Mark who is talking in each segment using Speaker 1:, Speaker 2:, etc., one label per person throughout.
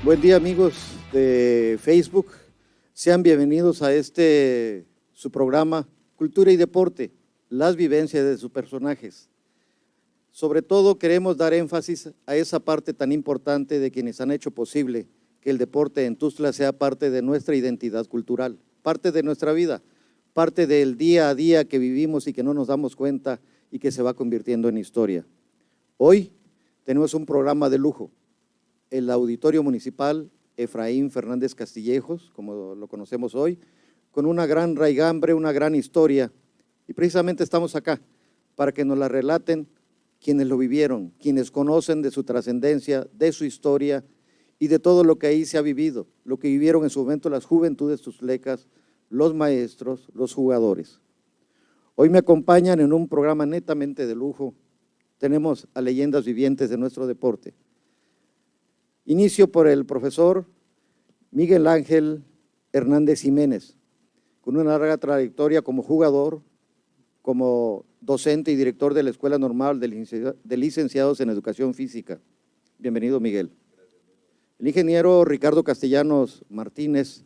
Speaker 1: Buen día, amigos de Facebook. Sean bienvenidos a su programa Cultura y Deporte, las vivencias de sus personajes. Sobre todo queremos dar énfasis a esa parte tan importante de quienes han hecho posible que el deporte en Tuxtla sea parte de nuestra identidad cultural, parte de nuestra vida, parte del día a día que vivimos y que no nos damos cuenta y que se va convirtiendo en historia. Hoy tenemos un programa de lujo. El Auditorio Municipal Efraín Fernández Castillejos, como lo conocemos hoy, con una gran raigambre, una gran historia, y precisamente estamos acá para que nos la relaten quienes lo vivieron, quienes conocen de su trascendencia, de su historia y de todo lo que ahí se ha vivido, lo que vivieron en su momento las juventudes tuzlecas, los maestros, los jugadores. Hoy me acompañan en un programa netamente de lujo. Tenemos a leyendas vivientes de nuestro deporte. Inicio por el profesor Miguel Ángel Hernández Jiménez, con una larga trayectoria como jugador, como docente y director de la Escuela Normal de Licenciados en Educación Física. Bienvenido, Miguel. El ingeniero Ricardo Castellanos Martínez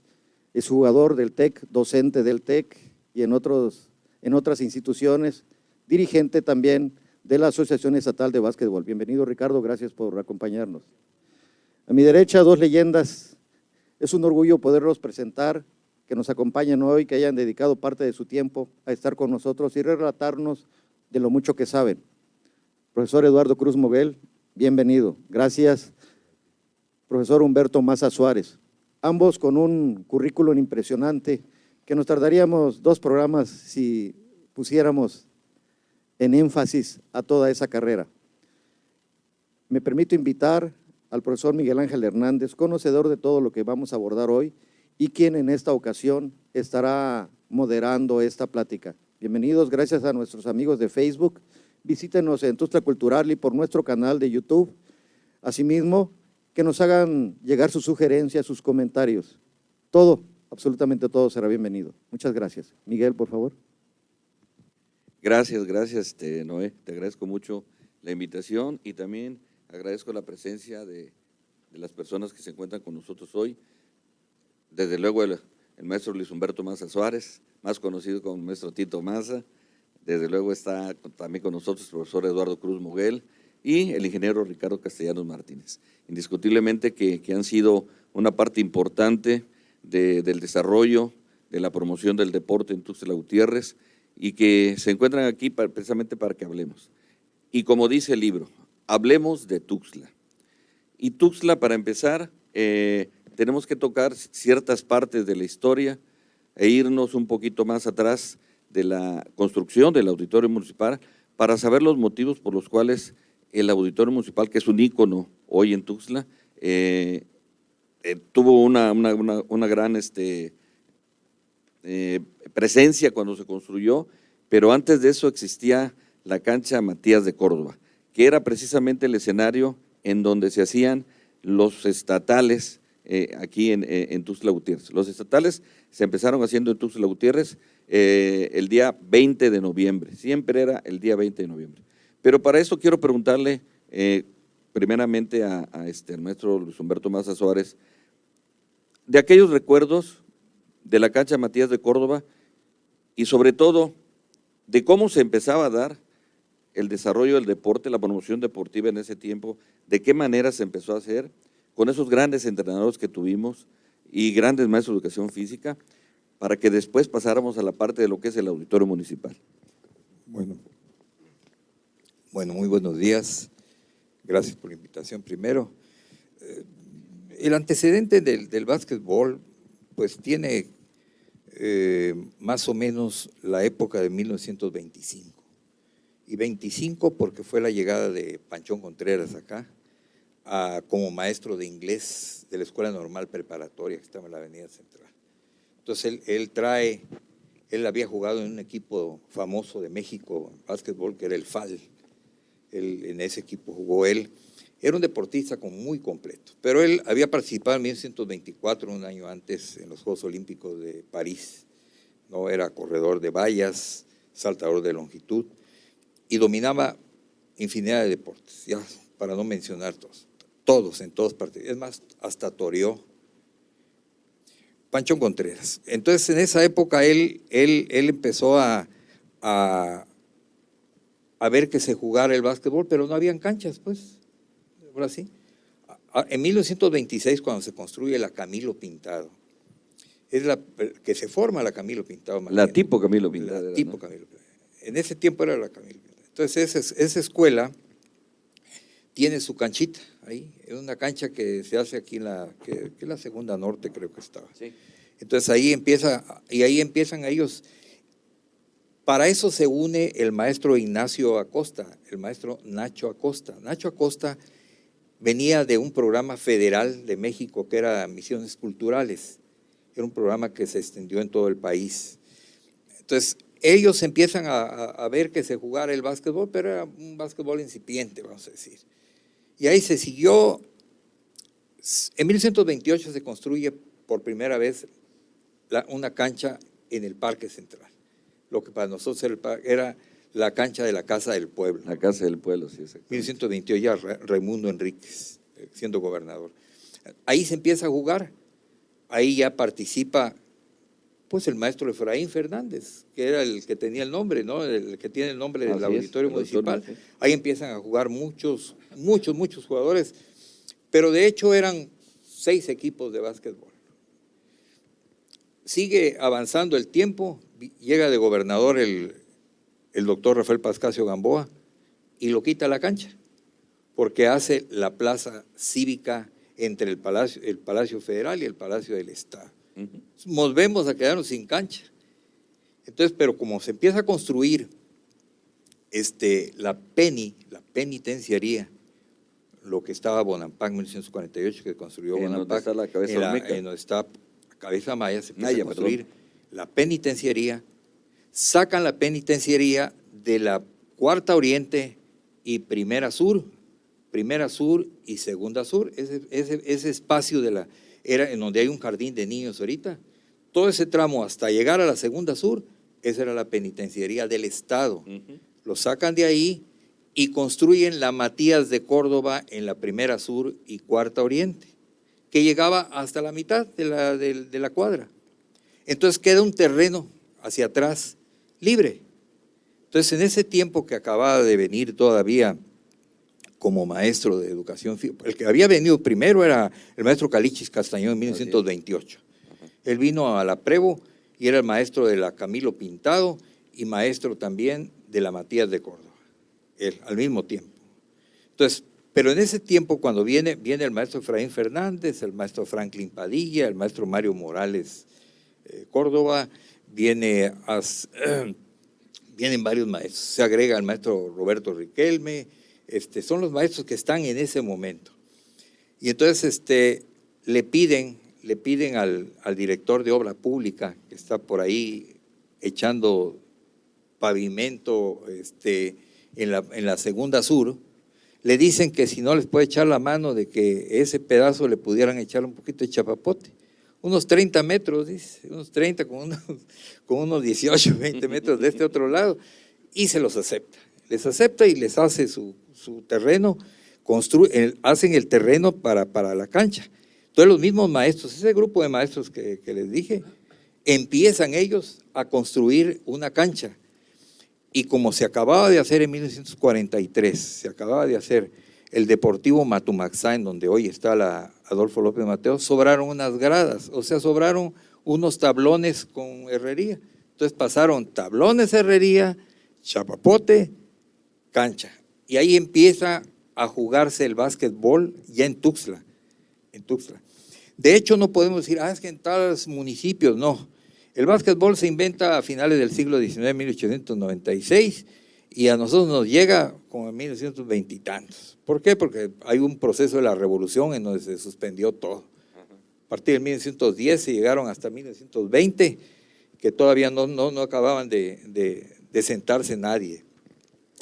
Speaker 1: es jugador del TEC, docente del TEC y en otras instituciones, dirigente también de la Asociación Estatal de Básquetbol. Bienvenido, Ricardo, gracias por acompañarnos. A mi derecha, dos leyendas. Es un orgullo poderlos presentar, que nos acompañen hoy, que hayan dedicado parte de su tiempo a estar con nosotros y relatarnos de lo mucho que saben. Profesor Eduardo Cruz Moguel, bienvenido. Gracias. Profesor Humberto Maza Suárez, ambos con un currículum impresionante que nos tardaríamos 2 programas si pusiéramos en énfasis a toda esa carrera. Me permito invitar al profesor Miguel Ángel Hernández, conocedor de todo lo que vamos a abordar hoy y quien en esta ocasión estará moderando esta plática. Bienvenidos, gracias a nuestros amigos de Facebook. Visítenos en Tuxtla Cultural y por nuestro canal de YouTube. Asimismo, que nos hagan llegar sus sugerencias, sus comentarios. Todo, absolutamente todo será bienvenido. Muchas gracias. Miguel, por favor.
Speaker 2: Gracias, Noé. Te agradezco mucho la invitación y también agradezco la presencia de las personas que se encuentran con nosotros hoy. Desde luego el maestro Luis Humberto Maza Suárez, más conocido como el maestro Tito Maza. Desde luego está también con nosotros el profesor Eduardo Cruz Moguel y el ingeniero Ricardo Castellanos Martínez. Indiscutiblemente que han sido una parte importante del desarrollo, de la promoción del deporte en Tuxtla Gutiérrez y que se encuentran aquí precisamente para que hablemos. Y como dice el libro, hablemos de Tuxtla. Y Tuxtla, para empezar, tenemos que tocar ciertas partes de la historia e irnos un poquito más atrás de la construcción del Auditorio Municipal para saber los motivos por los cuales el Auditorio Municipal, que es un ícono hoy en Tuxtla, tuvo una gran presencia cuando se construyó, pero antes de eso existía la cancha Matías de Córdoba, que era precisamente el escenario en donde se hacían los estatales aquí en Tuxtla Gutiérrez. Los estatales se empezaron haciendo en Tuxtla Gutiérrez el día 20 de noviembre, siempre era el día 20 de noviembre. Pero para eso quiero preguntarle primeramente al maestro Luis Humberto Maza Suárez, de aquellos recuerdos de la cancha Matías de Córdoba y sobre todo de cómo se empezaba a dar el desarrollo del deporte, la promoción deportiva en ese tiempo, de qué manera se empezó a hacer con esos grandes entrenadores que tuvimos y grandes maestros de educación física, para que después pasáramos a la parte de lo que es el Auditorio Municipal.
Speaker 3: Bueno, muy buenos días. Gracias por la invitación. Primero, el antecedente del básquetbol, pues tiene más o menos la época de 1925. Y 25 porque fue la llegada de Panchón Contreras acá, como maestro de inglés de la Escuela Normal Preparatoria que estaba en la Avenida Central. Entonces él había jugado en un equipo famoso de México, básquetbol, que era el FAL. En ese equipo jugó él. Era un deportista muy completo, pero él había participado en 1924, un año antes, en los Juegos Olímpicos de París. ¿No? Era corredor de vallas, saltador de longitud y dominaba infinidad de deportes, ya para no mencionar todos. todos, en todas partes. Es más, hasta toreó Pancho Contreras. Entonces, en esa época él empezó a ver que se jugara el básquetbol, pero no habían canchas, pues, ahora sí. En 1926, cuando se construye la Camilo Pintado, es la que se forma la Camilo Pintado.
Speaker 2: La tipo Camilo Pintado.
Speaker 3: La tipo Camilo Pintado. En ese tiempo era la Camilo Pintado. Entonces, esa escuela tiene su canchita ahí, es una cancha que se hace aquí que es la segunda norte, creo que estaba.
Speaker 2: Sí.
Speaker 3: Entonces ahí empiezan ellos. Para eso se une el maestro Ignacio Acosta, el maestro Nacho Acosta. Nacho Acosta venía de un programa federal de México que era Misiones Culturales. Era un programa que se extendió en todo el país. Entonces, ellos empiezan a ver que se jugara el básquetbol, pero era un básquetbol incipiente, vamos a decir. Y ahí se siguió. En 1928 se construye por primera vez una cancha en el Parque Central. Lo que para nosotros era la cancha de la Casa del Pueblo.
Speaker 2: La Casa del Pueblo, sí, exactamente.
Speaker 3: 1928 ya Raimundo Enríquez, siendo gobernador. Ahí se empieza a jugar. Ahí ya participa pues el maestro Efraín Fernández, que era el que tenía el nombre, ¿no? El que tiene el nombre del auditorio municipal. Sí. Ahí empiezan a jugar muchos jugadores, pero de hecho eran 6 equipos de básquetbol. Sigue avanzando el tiempo, llega de gobernador el doctor Rafael Pascasio Gamboa y lo quita la cancha, porque hace la plaza cívica entre el Palacio Federal y el Palacio del Estado. Volvemos a quedarnos sin cancha. Entonces, pero como se empieza a construir la penitenciaría, lo que estaba Bonampak en 1948, que construyó Bonampak,
Speaker 2: donde está la cabeza olmeca,
Speaker 3: en donde está Cabeza Maya, se empieza a construir la penitenciaría, sacan la penitenciaría de la Cuarta Oriente y Primera Sur y Segunda Sur, ese espacio era en donde hay un jardín de niños ahorita, todo ese tramo hasta llegar a la Segunda Sur, esa era la penitenciaría del Estado. Lo sacan de ahí y construyen la Matías de Córdoba en la Primera Sur y Cuarta Oriente, que llegaba hasta la mitad de la cuadra. Entonces queda un terreno hacia atrás libre. Entonces, en ese tiempo que acababa de venir todavía como maestro de educación, el que había venido primero era el maestro Calichis Castañón en 1928. Él vino a la Prevo y era el maestro de la Camilo Pintado y maestro también de la Matías de Córdoba, él al mismo tiempo. Entonces, pero en ese tiempo cuando viene el maestro Efraín Fernández, el maestro Franklin Padilla, el maestro Mario Morales Córdoba, vienen varios maestros, se agrega el maestro Roberto Riquelme, son los maestros que están en ese momento. Y entonces le piden al director de obra pública, que está por ahí echando pavimento en la Segunda Sur, le dicen que si no les puede echar la mano de que ese pedazo le pudieran echar un poquito de chapapote. Unos 30 metros, dice, unos 30 con unos 18, 20 metros de este otro lado, y se los acepta. Les acepta y les hace su terreno, hacen el terreno para la cancha. Entonces los mismos maestros, ese grupo de maestros que les dije, empiezan ellos a construir una cancha. Y como se acababa de hacer en 1943, se acababa de hacer el Deportivo Matumaxá, en donde hoy está la Adolfo López Mateos, sobraron unas gradas, o sea, sobraron unos tablones con herrería. Entonces pasaron tablones, herrería, chapapote, cancha. Y ahí empieza a jugarse el básquetbol ya en Tuxtla. De hecho, no podemos decir, es que en tales municipios, no. El básquetbol se inventa a finales del siglo XIX, 1896, y a nosotros nos llega como en 1920 y tantos. ¿Por qué? Porque hay un proceso de la revolución en donde se suspendió todo. A partir de 1910 se llegaron hasta 1920, que todavía no acababan de sentarse nadie.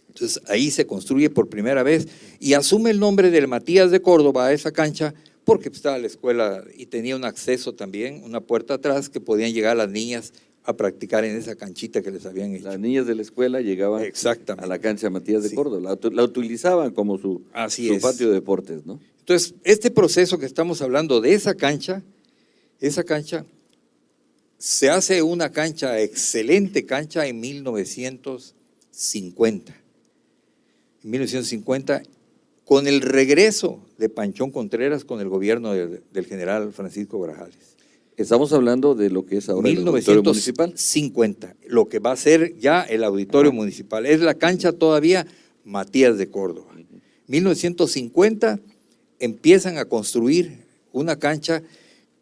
Speaker 3: Entonces ahí se construye por primera vez y asume el nombre del Matías de Córdoba a esa cancha porque estaba la escuela y tenía un acceso también, una puerta atrás que podían llegar las niñas a practicar en esa canchita que les habían hecho.
Speaker 2: Las niñas de la escuela llegaban
Speaker 3: Exactamente.
Speaker 2: a la cancha Matías de
Speaker 3: Sí.
Speaker 2: Córdoba, la utilizaban como su patio de deportes, ¿no?
Speaker 3: Entonces, este proceso que estamos hablando de esa cancha, se hace una cancha, excelente cancha en 1950. En 1950, con el regreso de Panchón Contreras con el gobierno del general Francisco Grajales.
Speaker 2: Estamos hablando de lo que es ahora el auditorio municipal.
Speaker 3: 1950, lo que va a ser ya el auditorio municipal. Es la cancha todavía Matías de Córdoba. 1950 empiezan a construir una cancha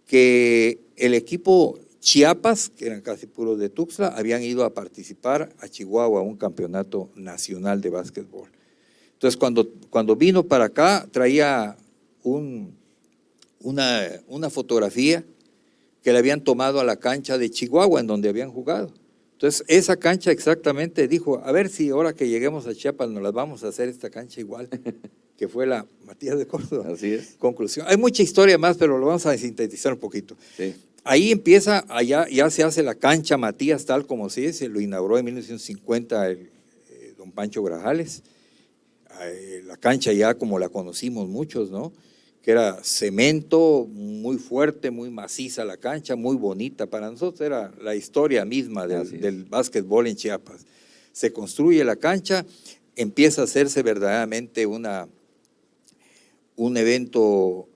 Speaker 3: que el equipo Chiapas, que eran casi puros de Tuxtla, habían ido a participar a Chihuahua a un campeonato nacional de básquetbol. Entonces, cuando vino para acá, traía una fotografía que le habían tomado a la cancha de Chihuahua, en donde habían jugado. Entonces, esa cancha exactamente dijo, a ver si ahora que lleguemos a Chiapas nos las vamos a hacer esta cancha igual, que fue la Matías de Córdoba.
Speaker 2: Así es.
Speaker 3: Conclusión. Hay mucha historia más, pero lo vamos a sintetizar un poquito.
Speaker 2: Sí.
Speaker 3: Ahí empieza, allá ya se hace la cancha Matías tal como se lo inauguró en 1950 don Pancho Grajales. La cancha ya como la conocimos muchos, ¿no? Que era cemento, muy fuerte, muy maciza la cancha, muy bonita. Para nosotros era la historia misma del básquetbol en Chiapas. Se construye la cancha, empieza a hacerse verdaderamente un evento,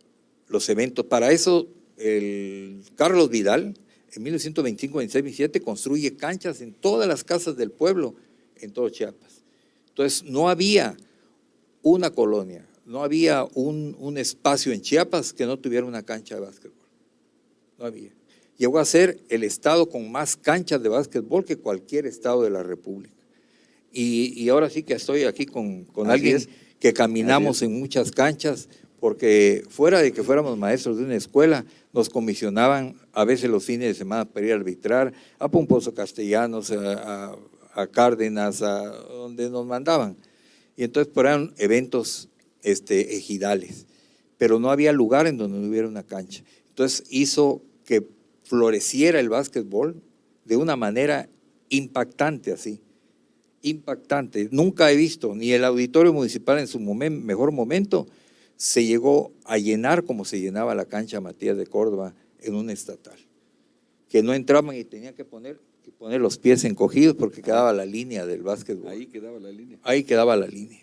Speaker 3: los eventos. Para eso, el Carlos Vidal, en 1925, 26, 27, construye canchas en todas las casas del pueblo, en todo Chiapas. Entonces, no había una colonia, no había un espacio en Chiapas que no tuviera una cancha de básquetbol. No había. Llegó a ser el estado con más canchas de básquetbol que cualquier estado de la República. Y ahora sí que estoy aquí con alguien que caminamos en muchas canchas, porque fuera de que fuéramos maestros de una escuela, nos comisionaban a veces los fines de semana para ir a arbitrar a Pomposo Castellanos, a Cárdenas, a donde nos mandaban. Y entonces eran eventos ejidales, pero no había lugar en donde no hubiera una cancha. Entonces hizo que floreciera el básquetbol de una manera impactante así, impactante. Nunca he visto, ni el auditorio municipal en su mejor momento se llegó a llenar como se llenaba la cancha Matías de Córdoba en un estatal, que no entraban y tenían que poner los pies encogidos porque quedaba la línea del básquetbol.
Speaker 2: Ahí quedaba la línea.
Speaker 3: Ahí quedaba la línea.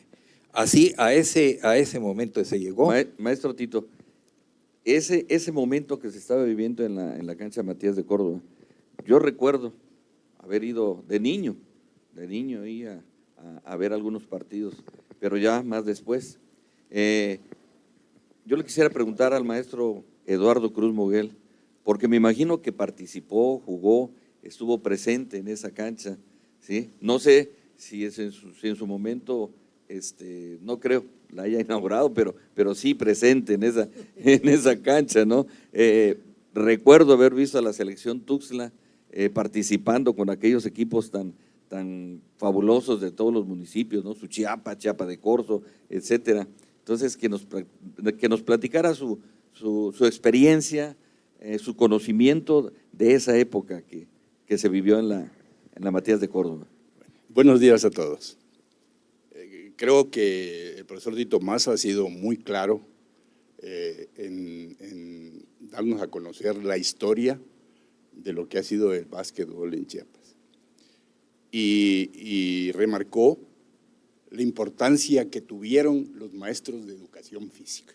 Speaker 3: Así, a ese momento se llegó.
Speaker 2: Maestro Tito, ese momento que se estaba viviendo en la cancha Matías de Córdoba, yo recuerdo haber ido de niño ahí a ver algunos partidos, pero ya más después. Yo le quisiera preguntar al maestro Eduardo Cruz Moguel, porque me imagino que participó, jugó, estuvo presente en esa cancha, ¿sí? No sé si en su momento, no creo la haya inaugurado, pero sí presente en esa cancha, ¿no? Recuerdo haber visto a la selección Tuxtla participando con aquellos equipos tan fabulosos de todos los municipios, ¿no? Su Chiapa de Corzo, etcétera. Entonces, que nos platicara su experiencia, su conocimiento de esa época que se vivió en la Matías de Córdoba.
Speaker 4: Buenos días a todos. Creo que el profesor Tito Maza ha sido muy claro en darnos a conocer la historia de lo que ha sido el básquetbol en Chiapas. Y remarcó la importancia que tuvieron los maestros de educación física,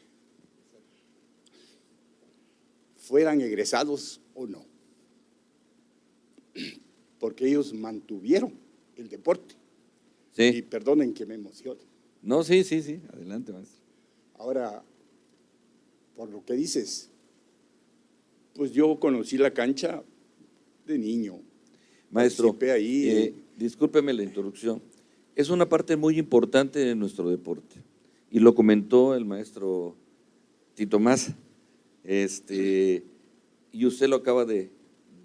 Speaker 4: fueran egresados o no, porque ellos mantuvieron el deporte.
Speaker 2: Sí.
Speaker 4: Y perdonen que me emocione.
Speaker 2: No, sí, adelante, maestro.
Speaker 4: Ahora, por lo que dices, pues yo conocí la cancha de niño.
Speaker 2: Maestro,
Speaker 4: Participé ahí.
Speaker 2: Discúlpeme la introducción. Es una parte muy importante de nuestro deporte y lo comentó el maestro Tito Maza, y usted lo acaba de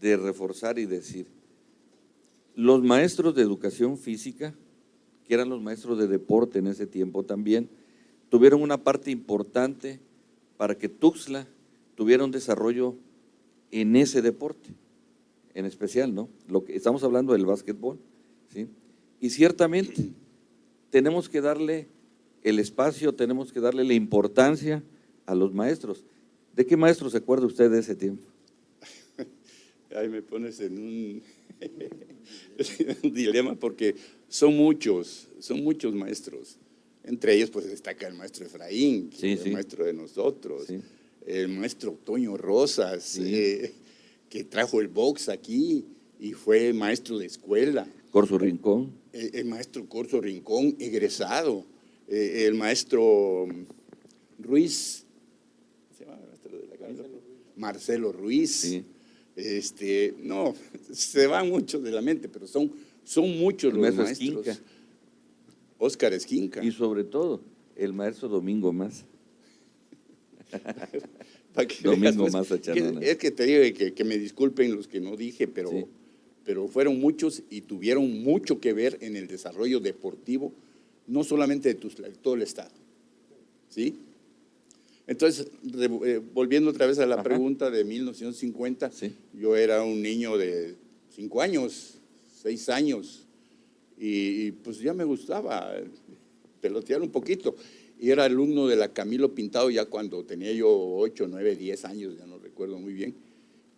Speaker 2: reforzar y decir. Los maestros de educación física, que eran los maestros de deporte en ese tiempo también, tuvieron una parte importante para que Tuxtla tuviera un desarrollo en ese deporte. en especial, ¿no? Lo que estamos hablando del básquetbol, ¿sí? Y ciertamente tenemos que darle el espacio, tenemos que darle la importancia a los maestros. ¿De qué maestro se acuerda usted de ese tiempo?
Speaker 4: Ahí me pones en un, un dilema porque son muchos maestros. Entre ellos pues destaca el maestro Efraín, que
Speaker 2: Sí,
Speaker 4: fue
Speaker 2: sí.
Speaker 4: el maestro de nosotros,
Speaker 2: Sí.
Speaker 4: el maestro Toño Rosas,
Speaker 2: Sí.
Speaker 4: que trajo el box aquí y fue maestro de escuela.
Speaker 2: Corso Rincón.
Speaker 4: El maestro Corso Rincón, egresado. El maestro Ruiz, ¿se llama el maestro de la camisa? Marcelo Ruiz.
Speaker 2: Sí.
Speaker 4: No, se van muchos de la mente, pero son muchos
Speaker 2: El
Speaker 4: los
Speaker 2: maestro
Speaker 4: maestros.
Speaker 2: Esquinca.
Speaker 4: Óscar Esquinca.
Speaker 2: Y sobre todo, el maestro Domingo Maza.
Speaker 4: Para que
Speaker 2: Domingo
Speaker 4: veas,
Speaker 2: Maza Chanona.
Speaker 4: Es que te digo que me disculpen los que no dije, pero,
Speaker 2: Sí.
Speaker 4: pero fueron muchos y tuvieron mucho que ver en el desarrollo deportivo, no solamente de todo el estado. ¿Sí? Entonces, volviendo otra vez a la
Speaker 2: Ajá.
Speaker 4: pregunta de 1950,
Speaker 2: Sí.
Speaker 4: yo era un niño de 5 años, 6 años, y pues ya me gustaba pelotear un poquito. Y era alumno de la Camilo Pintado ya cuando tenía yo 8, 9, 10 años, ya no recuerdo muy bien.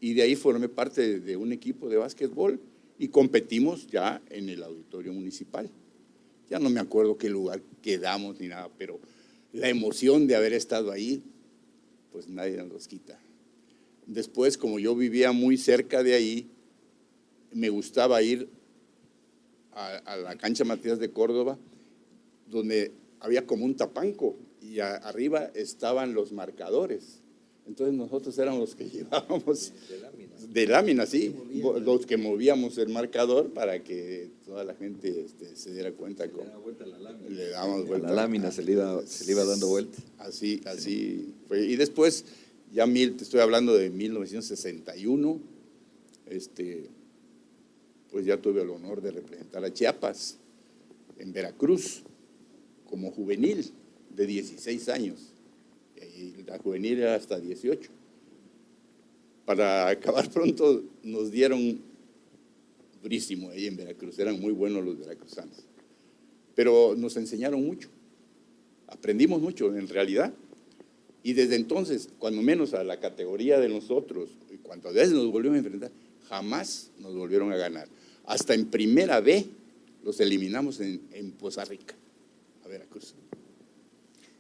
Speaker 4: Y de ahí formé parte de un equipo de básquetbol y competimos ya en el auditorio municipal. Ya no me acuerdo qué lugar quedamos ni nada, pero la emoción de haber estado ahí, pues nadie nos los quita. Después, como yo vivía muy cerca de ahí, me gustaba ir a la cancha Matías de Córdoba, donde había como un tapanco y arriba estaban los marcadores. Entonces nosotros éramos los que llevábamos de lámina, sí, los que movíamos el marcador para que toda la gente se diera cuenta. Le dábamos
Speaker 2: A
Speaker 4: vuelta.
Speaker 2: la lámina se le iba dando vuelta.
Speaker 4: Así fue. Y después, ya te estoy hablando de 1961, pues ya tuve el honor de representar a Chiapas en Veracruz como juvenil de 16 años. Y la juvenil era hasta 18. Para acabar pronto, nos dieron durísimo ahí en Veracruz. Eran muy buenos los veracruzanos. Pero nos enseñaron mucho. Aprendimos mucho, en realidad. Y desde entonces, cuando menos a la categoría de nosotros, y cuantas veces nos volvimos a enfrentar, jamás nos volvieron a ganar. Hasta en primera B los eliminamos en Poza Rica, a Veracruz.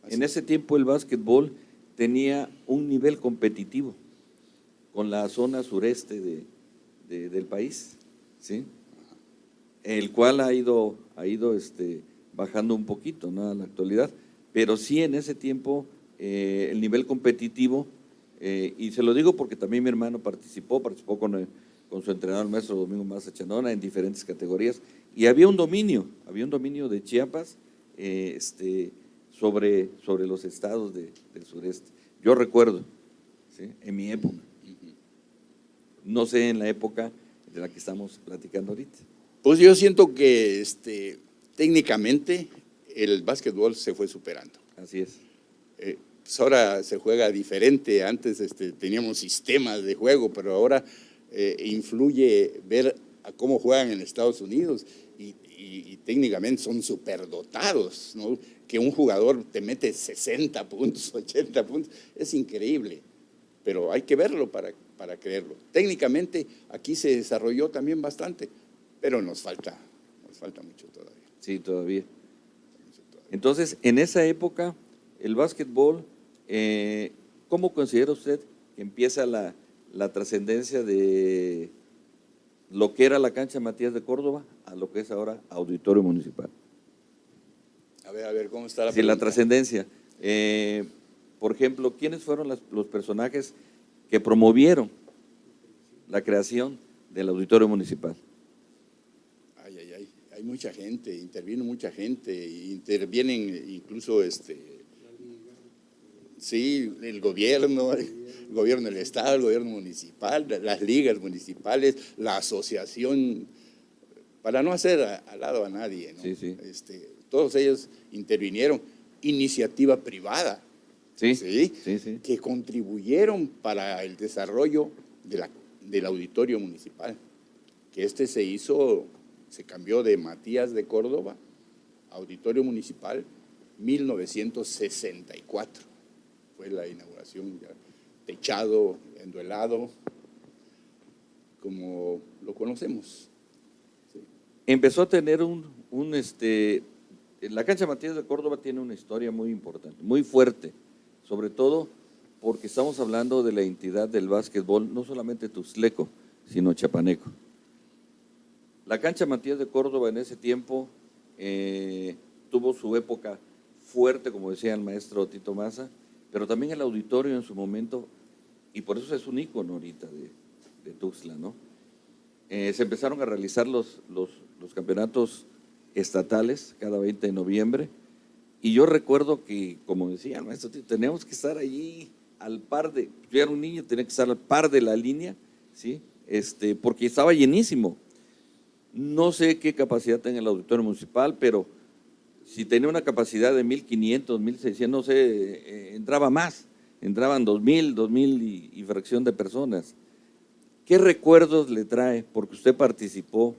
Speaker 4: Así.
Speaker 2: En ese tiempo el básquetbol tenía un nivel competitivo con la zona sureste del país, ¿sí? El cual ha ido bajando un poquito, ¿no?, a la actualidad, pero sí en ese tiempo el nivel competitivo, y se lo digo porque también mi hermano participó con su entrenador, el maestro Domingo Maza Chanona, en diferentes categorías, y había un dominio de Chiapas sobre los estados del sureste. Yo recuerdo, ¿sí?, en mi época, no sé en la época de la que estamos platicando ahorita.
Speaker 4: Pues yo siento que técnicamente el básquetbol se fue superando.
Speaker 2: Así es.
Speaker 4: Pues ahora se juega diferente. Antes teníamos sistemas de juego, pero ahora influye ver a cómo juegan en Estados Unidos y técnicamente son superdotados, ¿no? Que un jugador te mete 60 puntos, 80 puntos, es increíble, pero hay que verlo para creerlo. Técnicamente aquí se desarrolló también bastante, pero nos falta mucho todavía.
Speaker 2: Sí, todavía. Entonces, en esa época, el básquetbol, ¿cómo considera usted que empieza la trascendencia de lo que era la cancha Matías de Córdoba a lo que es ahora Auditorio Municipal?
Speaker 4: A ver, ¿cómo está la
Speaker 2: Sí, la
Speaker 4: pregunta?
Speaker 2: trascendencia. Por ejemplo, ¿quiénes fueron los personajes que promovieron la creación del Auditorio Municipal?
Speaker 4: Hay mucha gente, interviene mucha gente, intervienen incluso sí, el gobierno del Estado, el gobierno municipal, las ligas municipales, la asociación, para no hacer al lado a nadie, ¿no?
Speaker 2: Sí, sí.
Speaker 4: Todos ellos intervinieron, iniciativa privada,
Speaker 2: Sí,
Speaker 4: ¿sí?
Speaker 2: sí.
Speaker 4: Que contribuyeron para el desarrollo del auditorio municipal. que se cambió de Matías de Córdoba, Auditorio Municipal, 1964. Fue la inauguración, ya, techado, enduelado, como lo conocemos. Sí.
Speaker 2: Empezó a tener la cancha Matías de Córdoba tiene una historia muy importante, muy fuerte, sobre todo porque estamos hablando de la entidad del básquetbol, no solamente tuxtleco, sino chapaneco. La cancha Matías de Córdoba en ese tiempo tuvo su época fuerte, como decía el maestro Tito Maza, pero también el auditorio en su momento, y por eso es un ícono ahorita de Tuxtla, ¿no? Se empezaron a realizar los campeonatos estatales cada 20 de noviembre, y yo recuerdo que, como decía el maestro Tito, teníamos que estar allí al par yo era un niño, tenía que estar al par de la línea, ¿sí? Porque estaba llenísimo. No sé qué capacidad tenga el auditorio municipal, pero si tenía una capacidad de 1,500, 1,600, no sé, entraban 2,000 y fracción de personas. ¿Qué recuerdos le trae? Porque usted participó,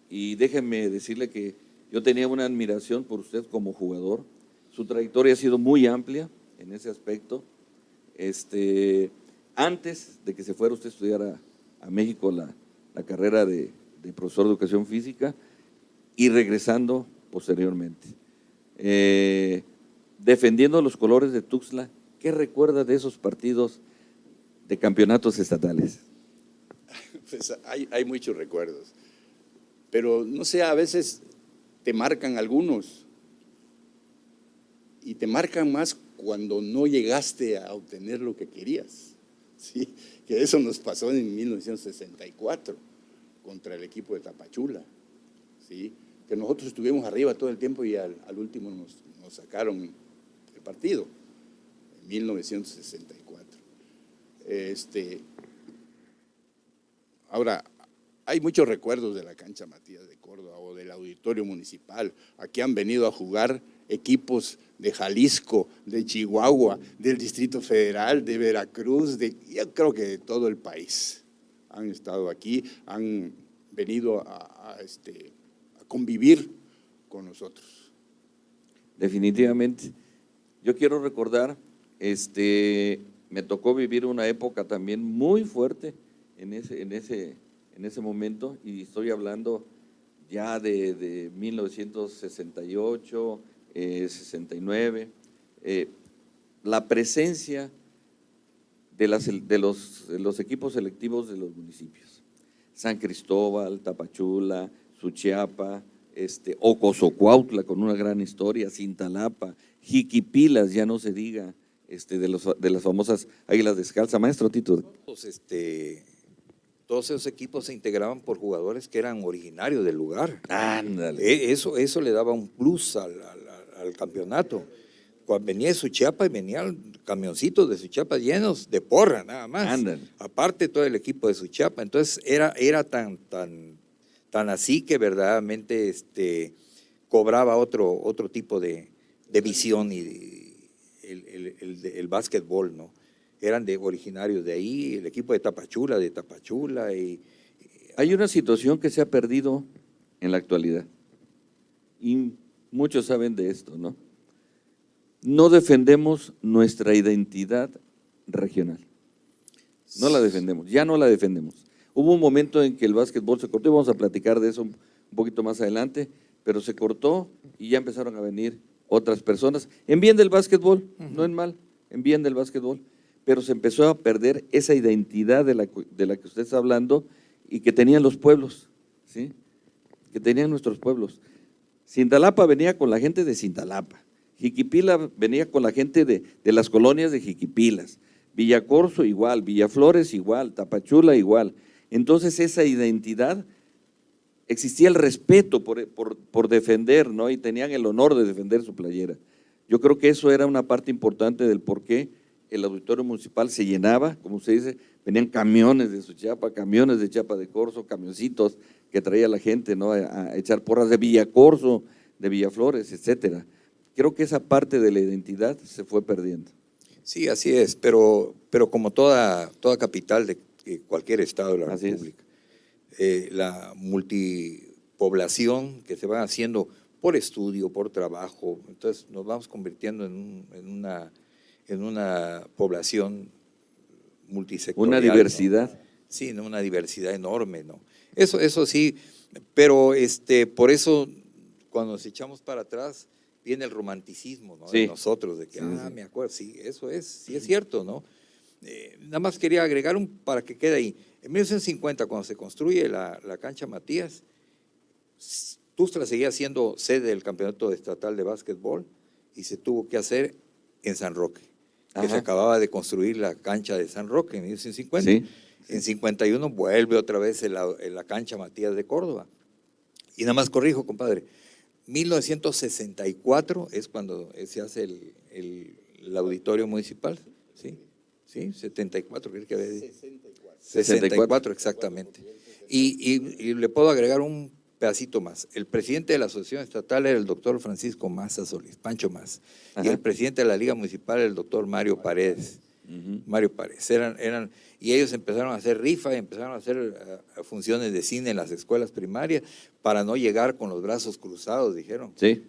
Speaker 2: y déjeme decirle que yo tenía una admiración por usted como jugador. Su trayectoria ha sido muy amplia en ese aspecto. Antes de que se fuera usted a estudiar a México la carrera de profesor de educación física, y regresando posteriormente. Defendiendo los colores de Tuxtla, ¿qué recuerda de esos partidos de campeonatos estatales?
Speaker 4: Pues hay muchos recuerdos, pero no sé, a veces te marcan algunos, y te marcan más cuando no llegaste a obtener lo que querías, ¿sí? Que eso nos pasó en 1964 contra el equipo de Tapachula, ¿sí? Que nosotros estuvimos arriba todo el tiempo y al último nos sacaron el partido, en 1964. Ahora, hay muchos recuerdos de la cancha Matías de Córdoba o del auditorio municipal. Aquí han venido a jugar equipos de Jalisco, de Chihuahua, del Distrito Federal, de Veracruz, yo creo que de todo el país. Han estado aquí, han venido a convivir con nosotros.
Speaker 2: Definitivamente. Yo quiero recordar, me tocó vivir una época también muy fuerte en ese momento, y estoy hablando ya de 1968, 69, la presencia de los equipos selectivos de los municipios. San Cristóbal, Tapachula, Suchiapa, Ocosocuautla, con una gran historia, Cintalapa, Jiquipilas, ya no se diga, de las famosas Águilas Descalzas. Maestro Tito.
Speaker 3: Todos esos equipos se integraban por jugadores que eran originarios del lugar.
Speaker 2: Ándale.
Speaker 3: Eso le daba un plus al campeonato. Cuando venía de Suchiapa, y venían camioncitos de Suchiapa llenos de porra, nada más.
Speaker 2: Ándale.
Speaker 3: Aparte todo el equipo de Suchiapa. Entonces era tan así que verdaderamente cobraba otro tipo de visión, y el básquetbol, ¿no? Eran originarios de ahí, el equipo de Tapachula.
Speaker 2: Hay una situación que se ha perdido en la actualidad, y muchos saben de esto, ¿no? No defendemos nuestra identidad regional. No la defendemos, ya no la defendemos. Hubo un momento en que el básquetbol se cortó, y vamos a platicar de eso un poquito más adelante, pero se cortó y ya empezaron a venir otras personas, en bien del básquetbol, no en mal, en bien del básquetbol, pero se empezó a perder esa identidad de la que usted está hablando, y que tenían los pueblos, ¿sí? Que tenían nuestros pueblos. Cintalapa venía con la gente de Cintalapa, Jiquipila venía con la gente de las colonias de Jiquipilas, Villacorso igual, Villaflores igual, Tapachula igual. Entonces esa identidad, existía el respeto por defender, ¿no? Y tenían el honor de defender su playera. Yo creo que eso era una parte importante del por qué el auditorio municipal se llenaba, como usted dice, venían camiones de Suchiapa, camiones de Chiapa de Corzo, camioncitos que traía la gente, ¿no? A echar porras de Villacorso, de Villaflores, etcétera. Creo que esa parte de la identidad se fue perdiendo.
Speaker 3: Sí, así es, pero como toda capital de cualquier estado de la República, la multipoblación que se va haciendo por estudio, por trabajo. Entonces nos vamos convirtiendo en una población multisectorial.
Speaker 2: Una diversidad.
Speaker 3: ¿No? Sí, ¿no? Una diversidad enorme, ¿no? Eso sí, pero por eso cuando nos echamos para atrás viene el romanticismo, ¿no?
Speaker 2: Sí.
Speaker 3: De nosotros, de que,
Speaker 2: Sí.
Speaker 3: me acuerdo, sí, eso es, sí es cierto, ¿no? Nada más quería agregar para que quede ahí. En 1950, cuando se construye la cancha Matías, Tuxtla seguía siendo sede del campeonato estatal de básquetbol y se tuvo que hacer en San Roque, que
Speaker 2: Ajá.
Speaker 3: se acababa de construir la cancha de San Roque en 1950.
Speaker 2: Sí.
Speaker 3: En 51 vuelve otra vez en la cancha Matías de Córdoba. Y nada más corrijo, compadre, 1964 es cuando se hace el auditorio municipal, ¿sí? ¿Sí? 74, creo que había dicho. 64, exactamente. Y le puedo agregar un pedacito más. El presidente de la asociación estatal era el doctor Francisco Maza Solís, Pancho Maza.
Speaker 2: Ajá.
Speaker 3: Y el presidente de la Liga Municipal era el doctor Mario Paredes. Mario Paredes. Y ellos empezaron a hacer rifa y empezaron a hacer funciones de cine en las escuelas primarias para no llegar con los brazos cruzados, dijeron,
Speaker 2: Sí.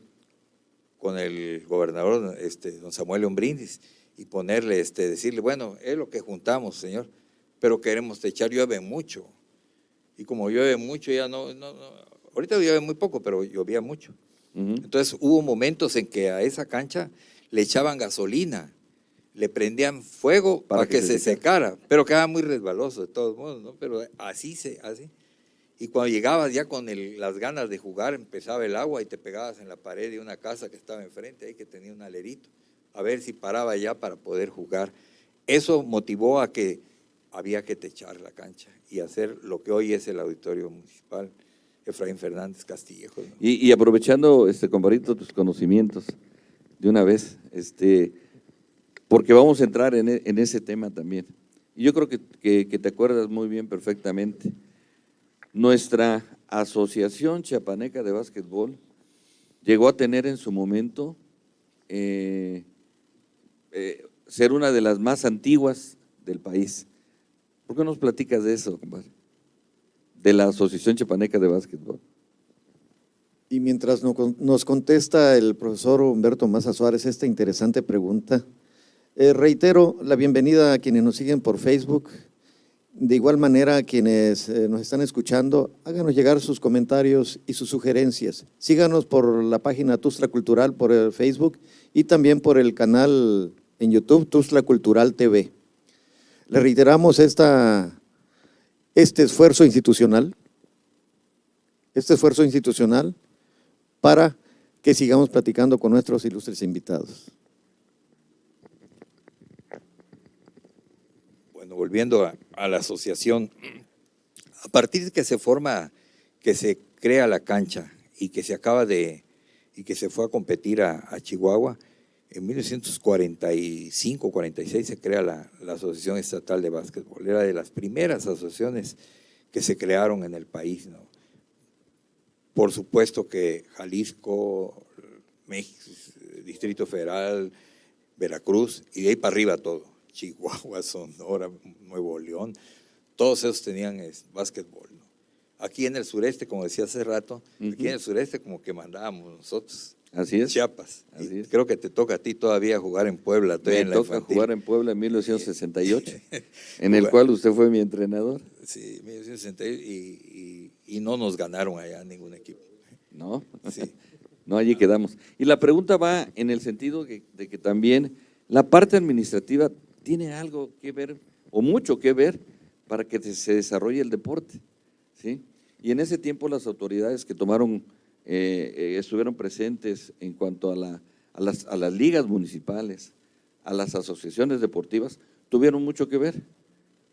Speaker 3: con el gobernador don Samuel León Brindis, y ponerle, decirle, bueno, es lo que juntamos, señor, pero queremos techar, llueve mucho. Y como llueve mucho, ya no, ahorita llueve muy poco, pero llovía mucho. Entonces hubo momentos en que a esa cancha le echaban gasolina, le prendían fuego para que se secara, pero quedaba muy resbaloso de todos modos, ¿no? Pero así. Y cuando llegabas ya con las ganas de jugar, empezaba el agua y te pegabas en la pared de una casa que estaba enfrente, ahí que tenía un alerito, a ver si paraba ya para poder jugar. Eso motivó a que había que techar la cancha y hacer lo que hoy es el Auditorio Municipal Efraín Fernández Castillejo, ¿no?
Speaker 2: Y aprovechando, compadrito, tus conocimientos de una vez, porque vamos a entrar en ese tema también. Y yo creo que te acuerdas muy bien, perfectamente. Nuestra Asociación Chiapaneca de Básquetbol llegó a tener en su momento ser una de las más antiguas del país. ¿Por qué nos platicas de eso, compadre? De la Asociación Chiapaneca de Básquetbol.
Speaker 1: Y mientras nos contesta el profesor Humberto Maza Suárez esta interesante pregunta, reitero la bienvenida a quienes nos siguen por Facebook. De igual manera, a quienes nos están escuchando, háganos llegar sus comentarios y sus sugerencias. Síganos por la página Tuxtla Cultural, por el Facebook y también por el canal en YouTube Tuxtla Cultural TV. Le reiteramos este esfuerzo institucional para que sigamos platicando con nuestros ilustres invitados.
Speaker 3: Bueno, volviendo a la asociación, a partir de que se forma, que se crea la cancha y que se fue a competir a Chihuahua, en 1945-46 se crea la Asociación Estatal de Básquetbol. Era de las primeras asociaciones que se crearon en el país, ¿no? Por supuesto que Jalisco, México, Distrito Federal, Veracruz, y de ahí para arriba todo, Chihuahua, Sonora, Nuevo León, todos esos tenían básquetbol, ¿no? Aquí en el sureste, como decía hace rato, aquí en el sureste como que mandábamos nosotros.
Speaker 2: Así es.
Speaker 3: Chiapas.
Speaker 2: Así es.
Speaker 3: Creo que te toca a ti todavía jugar en Puebla.
Speaker 2: Me
Speaker 3: en la
Speaker 2: toca
Speaker 3: infantil.
Speaker 2: jugar en Puebla en 1968, en el cual usted fue mi entrenador.
Speaker 3: Sí, 1968, y no nos ganaron allá ningún equipo.
Speaker 2: No,
Speaker 3: Sí.
Speaker 2: no, allí quedamos. Y la pregunta va en el sentido de que también la parte administrativa tiene algo que ver, o mucho que ver, para que se desarrolle el deporte, ¿sí? Y en ese tiempo las autoridades que tomaron, estuvieron presentes en cuanto a las ligas municipales, a las asociaciones deportivas, tuvieron mucho que ver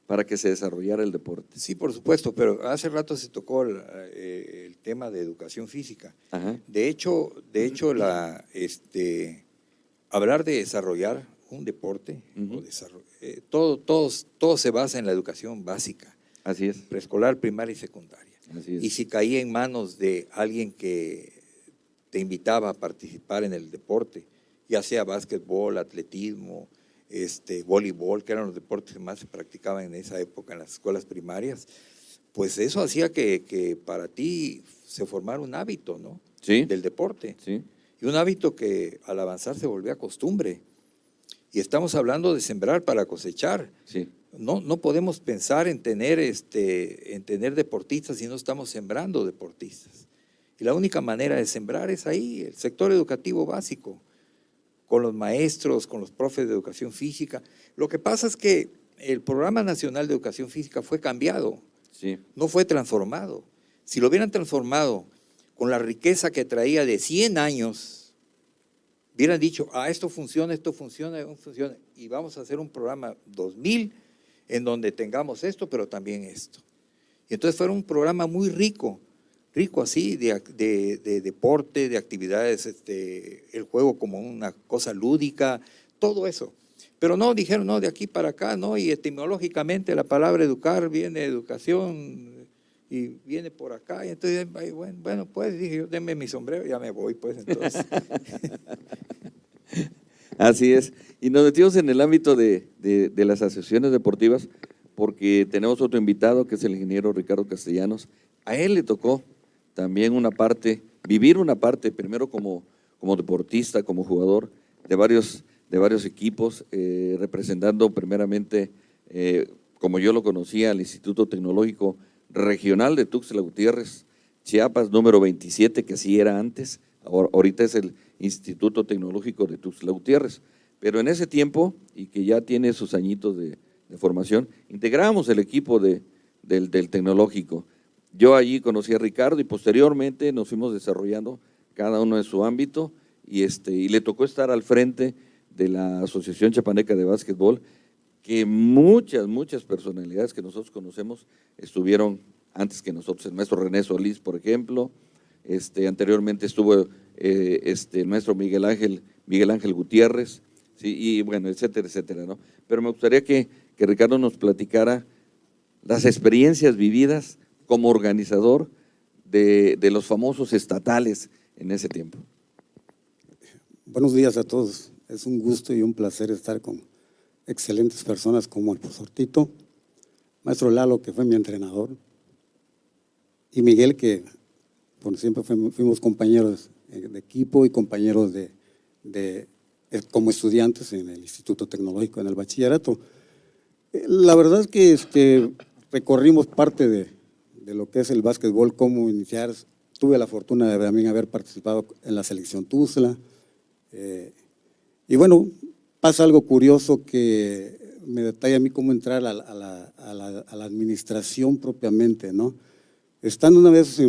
Speaker 2: para que se desarrollara el deporte.
Speaker 3: Sí, por supuesto, pero hace rato se tocó el tema de educación física.
Speaker 2: Ajá.
Speaker 3: De hecho hablar de desarrollar un deporte, todo se basa en la educación básica,
Speaker 2: Así es.
Speaker 3: preescolar, primaria y secundaria.
Speaker 2: Así es.
Speaker 3: Y si caía en manos de alguien que te invitaba a participar en el deporte, ya sea básquetbol, atletismo, voleibol, que eran los deportes que más se practicaban en esa época en las escuelas primarias, pues eso hacía que para ti se formara un hábito, ¿no?
Speaker 2: Sí.
Speaker 3: Del deporte.
Speaker 2: Sí.
Speaker 3: Y un hábito que al avanzar se volvía costumbre. Y estamos hablando de sembrar para cosechar.
Speaker 2: Sí.
Speaker 3: No podemos pensar en tener deportistas si no estamos sembrando deportistas. Y la única manera de sembrar es ahí, el sector educativo básico, con los maestros, con los profes de educación física. Lo que pasa es que el Programa Nacional de Educación Física fue cambiado,
Speaker 2: Sí.
Speaker 3: no fue transformado. Si lo hubieran transformado con la riqueza que traía de 100 años, hubieran dicho, esto funciona, y vamos a hacer un programa 2000 en donde tengamos esto, pero también esto. Y entonces fue un programa muy rico así, de deporte, de actividades, el juego como una cosa lúdica, todo eso. Pero no, dijeron, no, de aquí para acá, no, y etimológicamente la palabra educar viene de educación y viene por acá, y entonces, bueno, pues dije yo, denme mi sombrero, ya me voy, pues entonces.
Speaker 2: Así es. Y nos metimos en el ámbito de las asociaciones deportivas porque tenemos otro invitado que es el ingeniero Ricardo Castellanos. A él le tocó también vivir una parte, primero como deportista, como jugador de varios equipos, representando primeramente, como yo lo conocía, al Instituto Tecnológico Regional de Tuxtla Gutiérrez, Chiapas, número 27, que así era antes, ahorita es el Instituto Tecnológico de Tuxtla Gutiérrez, pero en ese tiempo, y que ya tiene sus añitos de formación, integramos el equipo del tecnológico. Yo allí conocí a Ricardo y posteriormente nos fuimos desarrollando cada uno en su ámbito y le tocó estar al frente de la Asociación Chiapaneca de Básquetbol, que muchas personalidades que nosotros conocemos estuvieron antes que nosotros. El maestro René Solís, por ejemplo, anteriormente estuvo el maestro Miguel Ángel Gutiérrez, ¿sí? Y bueno, etcétera, ¿no? Pero me gustaría que Ricardo nos platicara las experiencias vividas como organizador de los famosos estatales en ese tiempo.
Speaker 5: Buenos días a todos. Es un gusto y un placer estar con excelentes personas como el profesor Tito, maestro Lalo, que fue mi entrenador, y Miguel, que bueno, siempre fuimos compañeros de equipo y compañeros como estudiantes en el Instituto Tecnológico, en el bachillerato. La verdad es que recorrimos parte de lo que es el básquetbol, cómo iniciar. Tuve la fortuna de también haber participado en la selección Tuxtla. Y bueno, pasa algo curioso que me detalla a mí cómo entrar a la administración propiamente, ¿no? Estando una vez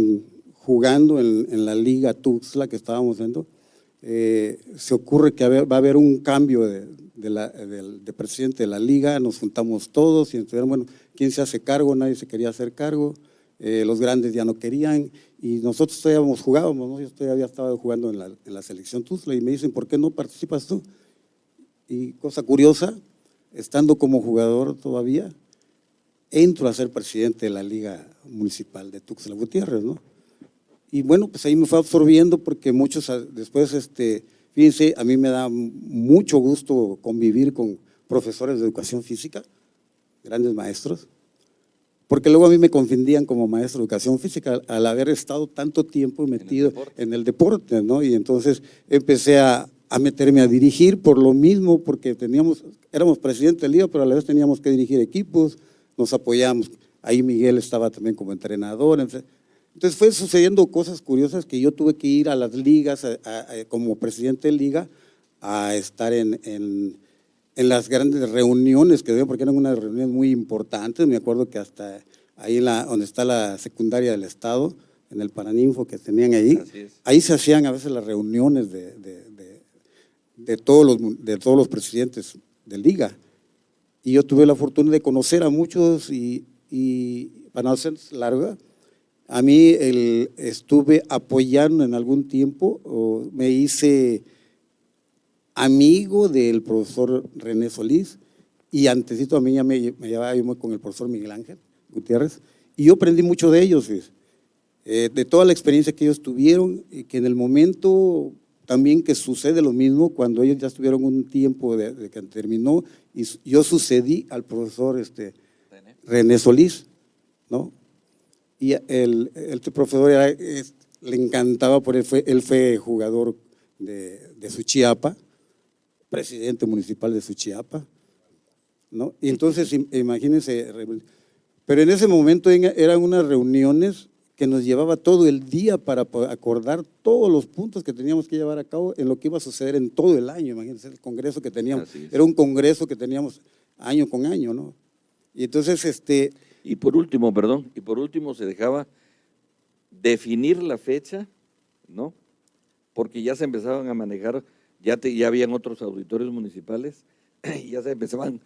Speaker 5: jugando en la Liga Tuxtla que estábamos viendo, se ocurre que va a haber un cambio de presidente de la liga, nos juntamos todos y entonces, bueno, ¿quién se hace cargo? Nadie se quería hacer cargo, los grandes ya no querían y nosotros todavía jugábamos, ¿no? Yo todavía había estado jugando en la selección Tuxtla y me dicen, ¿por qué no participas tú? Y cosa curiosa, estando como jugador todavía, entro a ser presidente de la Liga Municipal de Tuxtla Gutiérrez, ¿no? Y bueno, pues ahí me fue absorbiendo porque muchos después, fíjense, a mí me da mucho gusto convivir con profesores de educación física, grandes maestros, porque luego a mí me confundían como maestro de educación física al haber estado tanto tiempo metido en el deporte, ¿no? Y entonces empecé a meterme a dirigir por lo mismo, porque éramos presidente de liga, pero a la vez teníamos que dirigir equipos, nos apoyamos. Ahí Miguel estaba también como entrenador. Entonces fue sucediendo cosas curiosas que yo tuve que ir a las ligas como presidente de liga a estar en las grandes reuniones que había, porque eran unas reuniones muy importantes. Me acuerdo que hasta ahí donde está la secundaria del estado, en el Paraninfo que tenían ahí se hacían a veces las reuniones de todos los presidentes de liga. Y yo tuve la fortuna de conocer a muchos y para no hacer larga, a mí estuve apoyando en algún tiempo, me hice amigo del profesor René Solís y antesito a mí ya me llevaba yo con el profesor Miguel Ángel Gutiérrez y yo aprendí mucho de ellos, de toda la experiencia que ellos tuvieron y que en el momento también que sucede lo mismo cuando ellos ya estuvieron un tiempo de que terminó y yo sucedí al profesor René Solís, ¿no? Y el profesor le encantaba, porque él fue jugador de Suchiapa, presidente municipal de Suchiapa, ¿no? Y entonces, imagínense, pero en ese momento eran unas reuniones que nos llevaba todo el día para acordar todos los puntos que teníamos que llevar a cabo en lo que iba a suceder en todo el año. Imagínense el congreso que teníamos, era un congreso que teníamos año con año, ¿no? Y entonces,
Speaker 2: Y por último, se dejaba definir la fecha, ¿no? Porque ya se empezaban a manejar, ya habían otros auditorios municipales, y ya se empezaban,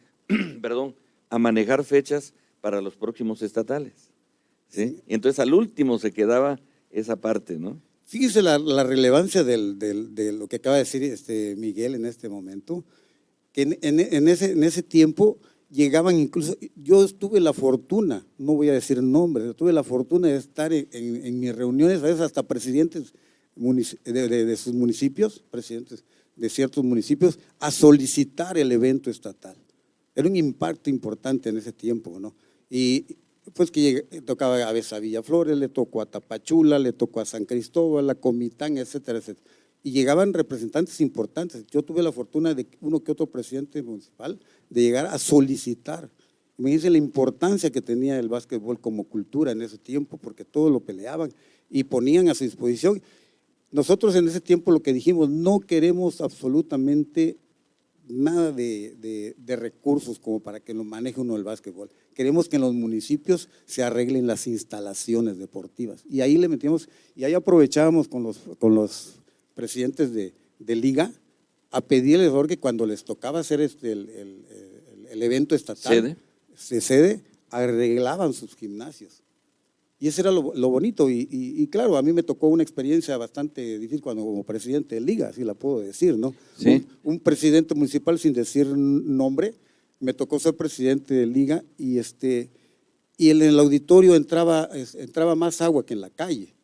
Speaker 2: a manejar fechas para los próximos estatales, ¿sí? Y entonces al último se quedaba esa parte, ¿no?
Speaker 5: Fíjese la relevancia de lo que acaba de decir Miguel en este momento, que en ese tiempo llegaban incluso, yo tuve la fortuna, no voy a decir nombres, tuve la fortuna de estar en mis reuniones, a veces hasta presidentes de sus municipios, presidentes de ciertos municipios, a solicitar el evento estatal. Era un impacto importante en ese tiempo, ¿no? Y pues que tocaba a veces a Villaflores, le tocó a Tapachula, le tocó a San Cristóbal, a Comitán, etcétera, etcétera. Y llegaban representantes importantes. Yo tuve la fortuna de uno que otro presidente municipal de llegar a solicitar. Imagínense la importancia que tenía el básquetbol como cultura en ese tiempo, porque todos lo peleaban y ponían a su disposición. Nosotros en ese tiempo lo que dijimos, no queremos absolutamente nada de recursos como para que lo maneje uno el básquetbol. Queremos que en los municipios se arreglen las instalaciones deportivas. Y ahí le metíamos, y ahí aprovechábamos con los presidentes de liga a pedirles que cuando les tocaba hacer el evento estatal, sede, arreglaban sus gimnasios. Y ese era lo bonito. Y claro, a mí me tocó una experiencia bastante difícil como presidente de liga, así la puedo decir, ¿no?
Speaker 2: Sí.
Speaker 5: Un presidente municipal, sin decir nombre, me tocó ser presidente de liga y en el auditorio entraba más agua que en la calle.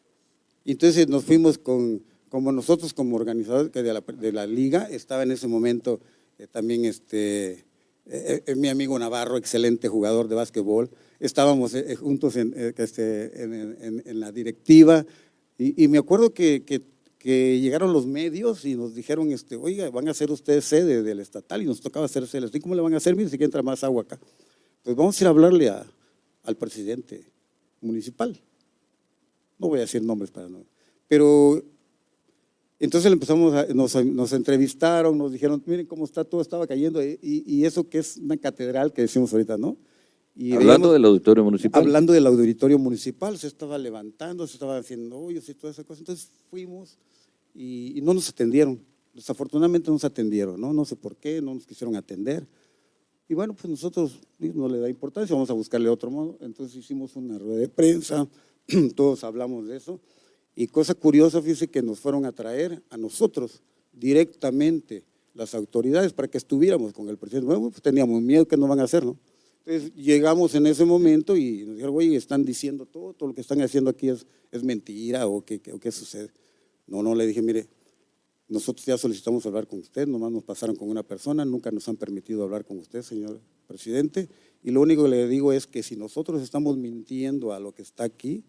Speaker 5: Y entonces nos fuimos como nosotros como organizadores de la liga, estaba en ese momento también mi amigo Navarro, excelente jugador de básquetbol, estábamos juntos en la directiva y me acuerdo que llegaron los medios y nos dijeron, oiga, van a ser ustedes sede del estatal y nos tocaba hacer sede. ¿Y cómo le van a hacer? Miren, si que entra más agua acá. Pues vamos a ir a hablarle al presidente municipal. No voy a decir nombres para no. Pero entonces nos entrevistaron, nos dijeron, miren cómo está, todo estaba cayendo y eso que es una catedral que decimos ahorita, ¿no? Y
Speaker 2: hablando del auditorio municipal.
Speaker 5: Hablando del auditorio municipal, se estaba levantando, se estaba haciendo hoyos y toda esa cosa. Entonces fuimos y no nos atendieron. Desafortunadamente no nos atendieron, ¿no? No sé por qué, no nos quisieron atender. Y bueno, pues nosotros no le da importancia, vamos a buscarle otro modo. Entonces hicimos una rueda de prensa, todos hablamos de eso. Y cosa curiosa, fíjese que nos fueron a traer a nosotros directamente las autoridades para que estuviéramos con el presidente. Bueno, pues teníamos miedo que nos van a hacer, ¿no? Entonces llegamos en ese momento y nos dijeron, oye, están diciendo todo lo que están haciendo aquí es mentira o qué sucede. No, le dije, mire, nosotros ya solicitamos hablar con usted, nomás nos pasaron con una persona, nunca nos han permitido hablar con usted, señor presidente, y lo único que le digo es que si nosotros estamos mintiendo a lo que está aquí,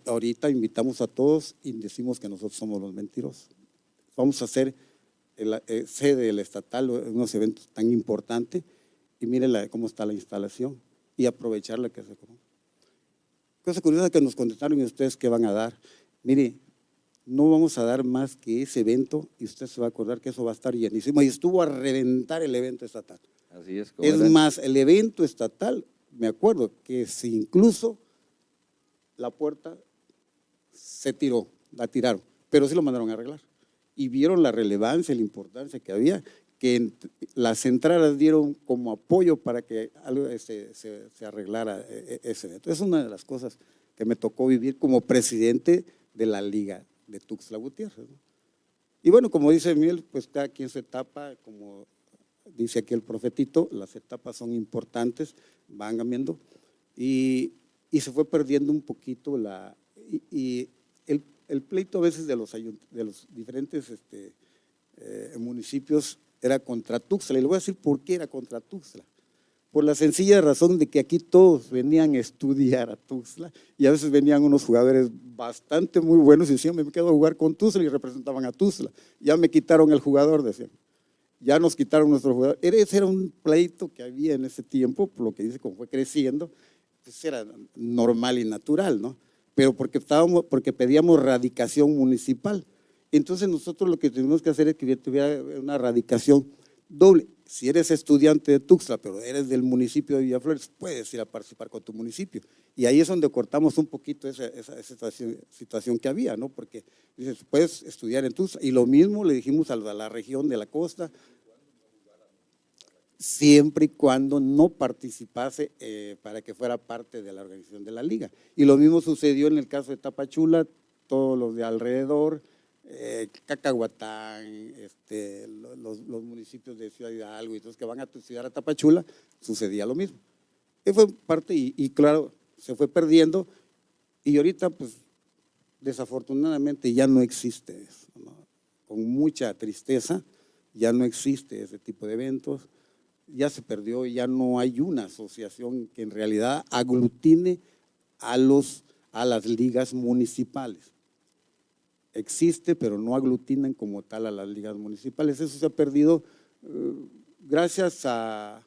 Speaker 5: ahorita invitamos a todos y decimos que nosotros somos los mentirosos. Vamos a hacer sede del estatal, unos eventos tan importantes, y mire cómo está la instalación y aprovecharla que se come. Cosa curiosa que nos contestaron, y ustedes qué van a dar. Mire, no vamos a dar más que ese evento y usted se va a acordar que eso va a estar llenísimo. Y estuvo a reventar el evento estatal.
Speaker 2: Así es.
Speaker 5: Es más, el evento estatal, me acuerdo que si incluso la puerta se tiró, la tiraron, pero sí lo mandaron a arreglar. Y vieron la relevancia, la importancia que había, que las entradas dieron como apoyo para que algo se arreglara ese evento. Es una de las cosas que me tocó vivir como presidente de la Liga de Tuxtla Gutiérrez, ¿no? Y bueno, como dice Miguel, pues cada quien su etapa, como dice aquí el profetito, las etapas son importantes, van cambiando, y se fue perdiendo un poquito el pleito a veces de los diferentes municipios era contra Tuxtla, y le voy a decir por qué era contra Tuxtla. por la sencilla razón de que aquí todos venían a estudiar a Tuxtla y a veces venían unos jugadores bastante muy buenos y decían, me quedo a jugar con Tuxtla y representaban a Tuxtla. Ya me quitaron el jugador, decían. Ya nos quitaron nuestro jugador. Ese era un pleito que había en ese tiempo, por lo que dice, como fue creciendo, pues era normal y natural, ¿no? Pero porque pedíamos radicación municipal. Entonces nosotros lo que tenemos que hacer es que tuviera una radicación doble. Si eres estudiante de Tuxtla, pero eres del municipio de Villaflores, puedes ir a participar con tu municipio. Y ahí es donde cortamos un poquito esa situación que había, ¿no? Porque dices, puedes estudiar en Tuxtla. Y lo mismo le dijimos a la región de la costa, siempre y cuando no participase para que fuera parte de la organización de la liga. Y lo mismo sucedió en el caso de Tapachula, todos los de alrededor, Cacahuatán, los municipios de Ciudad Hidalgo y todos que van a estudiar a Tapachula, sucedía lo mismo. Y fue parte y claro, se fue perdiendo y ahorita pues desafortunadamente ya no existe eso, ¿no? Con mucha tristeza ya no existe ese tipo de eventos, ya se perdió, ya no hay una asociación que en realidad aglutine a las ligas municipales. Existe, pero no aglutinan como tal a las ligas municipales. Eso se ha perdido gracias a,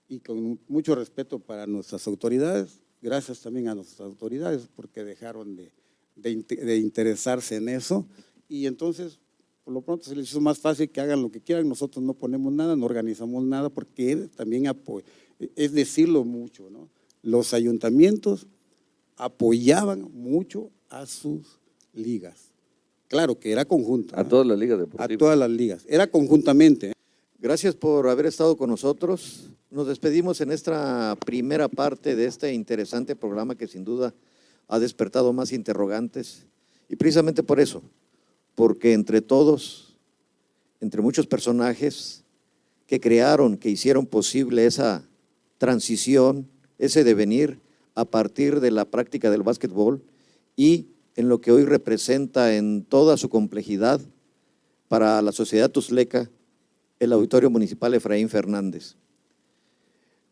Speaker 5: y con mucho respeto para nuestras autoridades, gracias también a nuestras autoridades porque dejaron de interesarse en eso y entonces por lo pronto se les hizo más fácil que hagan lo que quieran, nosotros no ponemos nada, no organizamos nada porque también es decirlo mucho, ¿no? Los ayuntamientos apoyaban mucho a sus ligas. Claro que era conjunto.
Speaker 2: A todas las ligas deportivas.
Speaker 5: A todas las ligas, era conjuntamente.
Speaker 1: Gracias por haber estado con nosotros. Nos despedimos en esta primera parte de este interesante programa que sin duda ha despertado más interrogantes y precisamente por eso, porque entre todos, entre muchos personajes que crearon, que hicieron posible esa transición, ese devenir a partir de la práctica del básquetbol y en lo que hoy representa en toda su complejidad para la sociedad tuxtleca, el Auditorio Municipal Efraín Fernández.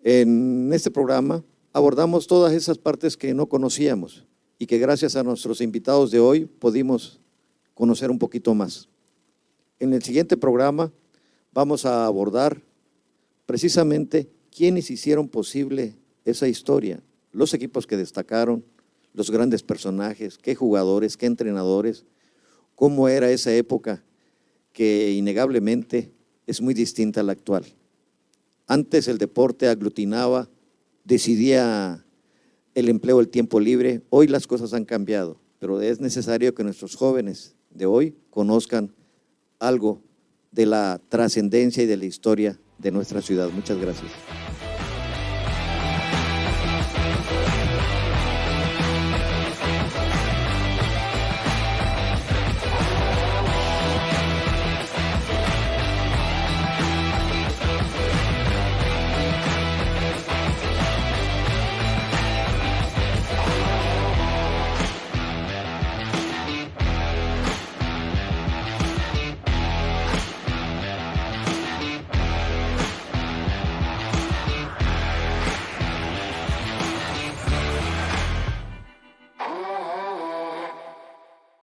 Speaker 1: En este programa abordamos todas esas partes que no conocíamos y que gracias a nuestros invitados de hoy pudimos conocer un poquito más. En el siguiente programa vamos a abordar precisamente quiénes hicieron posible esa historia, los equipos que destacaron, los grandes personajes, qué jugadores, qué entrenadores, cómo era esa época que innegablemente es muy distinta a la actual. Antes el deporte aglutinaba, decidía el empleo del tiempo libre, hoy las cosas han cambiado, pero es necesario que nuestros jóvenes de hoy conozcan algo de la trascendencia y de la historia de nuestra ciudad. Muchas gracias.